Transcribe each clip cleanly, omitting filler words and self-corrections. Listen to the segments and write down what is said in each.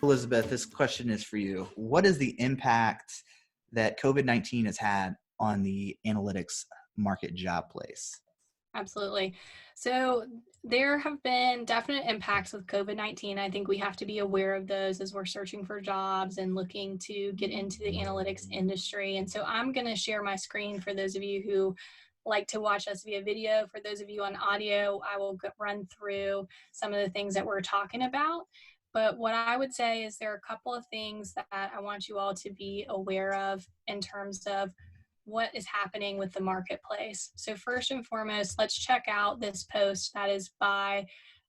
Elizabeth, this question is for you. What is the impact that COVID-19 has had on the analytics market job place? Absolutely. So there have been definite impacts with COVID-19. I think we have to be aware of those as we're searching for jobs and looking to get into the analytics industry. And so I'm going to share my screen for those of you who like to watch us via video. For those of you on audio, I will run through some of the things that we're talking about. But what I would say is there are a couple of things that I want you all to be aware of in terms of what is happening with the marketplace. So first and foremost, let's check out this post that is by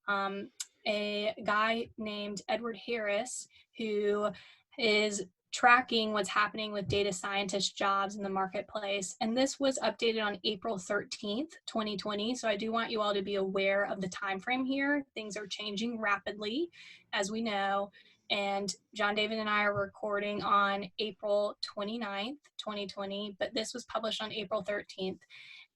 a guy named Edward Harris, who is tracking what's happening with data scientist jobs in the marketplace. And this was updated on April 13th, 2020. So I do want you all to be aware of the time frame here. Things are changing rapidly, as we know. And John David and I are recording on April 29th, 2020, but this was published on April 13th.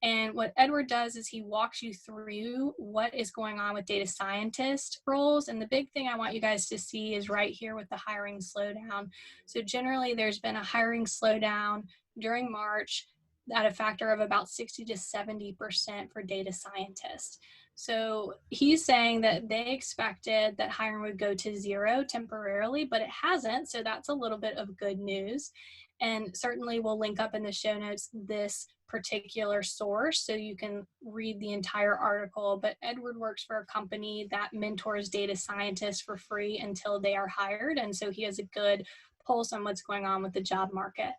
And what Edward does is he walks you through what is going on with data scientist roles. And the big thing I want you guys to see is right here with the hiring slowdown. So generally there's been a hiring slowdown during March at a factor of about 60 to 70% for data scientists. So he's saying that they expected that hiring would go to zero temporarily, but it hasn't. So that's a little bit of good news. And certainly we'll link up in the show notes this particular source so you can read the entire article. But Edward works for a company that mentors data scientists for free until they are hired. And so he has a good pulse on what's going on with the job market.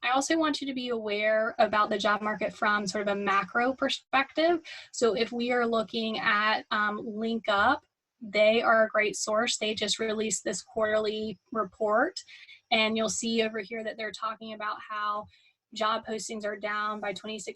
I also want you to be aware about the job market from sort of a macro perspective. So if we are looking at LinkUp, they are a great source. They just released this quarterly report, and you'll see over here that they're talking about how job postings are down by 26%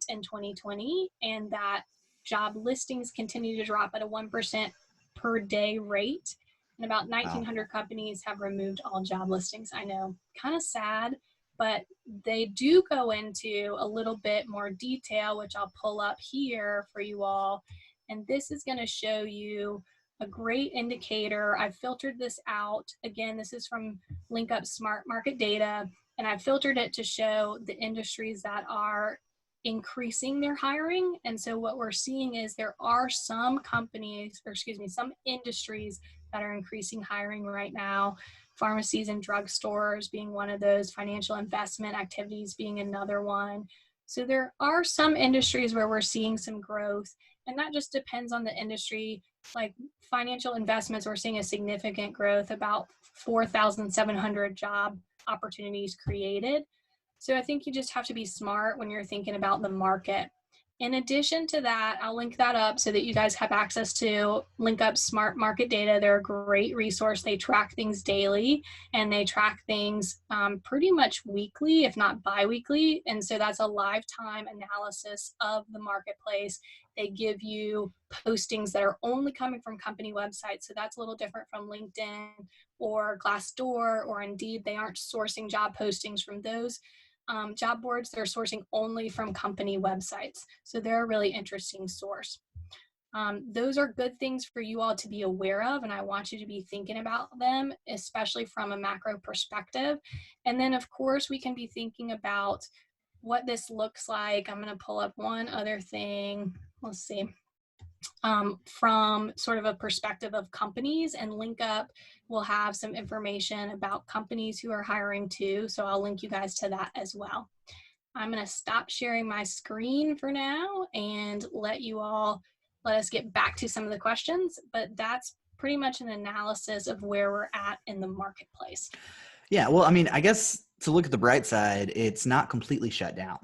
in 2020, and that job listings continue to drop at a 1% per day rate. And about 1,900 companies have removed all job listings. I know, kind of sad, but they do go into a little bit more detail, which I'll pull up here for you all. And this is going to show you a great indicator. I've filtered this out. Again, this is from LinkUp Smart Market Data, and I've filtered it to show the industries that are increasing their hiring. And so what we're seeing is there are some companies, or excuse me, some industries that are increasing hiring right now. Pharmacies and drugstores being one of those, financial investment activities being another one. So there are some industries where we're seeing some growth, and that just depends on the industry. Like financial investments, we're seeing a significant growth, about 4,700 job opportunities created. So I think you just have to be smart when you're thinking about the market. In addition to that, I'll link that up so that you guys have access to LinkUp Smart Market Data. They're a great resource. They track things daily, and they track things pretty much weekly, if not bi-weekly. And so that's a lifetime analysis of the marketplace. They give you postings that are only coming from company websites. So that's a little different from LinkedIn or Glassdoor or Indeed. They aren't sourcing job postings from those job boards. They're sourcing only from company websites. So they're a really interesting source. Those are good things for you all to be aware of, and I want you to be thinking about them, especially from a macro perspective. And then of course we can be thinking about what this looks like. I'm going to pull up one other thing. Let's see. From sort of a perspective of companies, and LinkUp will have some information about companies who are hiring too. So I'll link you guys to that as well. I'm going to stop sharing my screen for now and let us get back to some of the questions, but that's pretty much an analysis of where we're at in the marketplace. Yeah, well, I mean, I guess to look at the bright side, it's not completely shut down.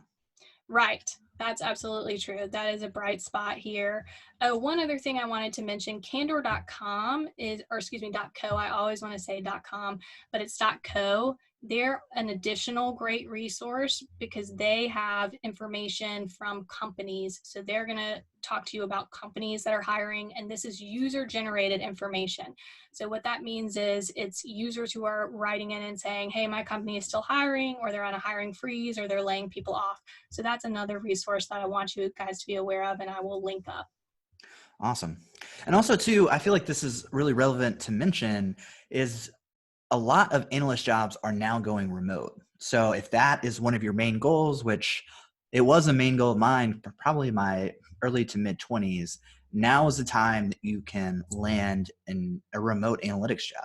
Right. That's absolutely true. That is a bright spot here. One other thing I wanted to mention, Candor.com is, or excuse me, .co. I always want to say .com, but it's .co. They're an additional great resource because they have information from companies. So they're going to talk to you about companies that are hiring, and this is user-generated information. So what that means is it's users who are writing in and saying, hey, my company is still hiring, or they're on a hiring freeze, or they're laying people off. So that's another resource that I want you guys to be aware of, and I will link up. Awesome. And also too, I feel like this is really relevant to mention is a lot of analyst jobs are now going remote. So if that is one of your main goals, which it was a main goal of mine for probably my early to mid 20s, now is the time that you can land in a remote analytics job.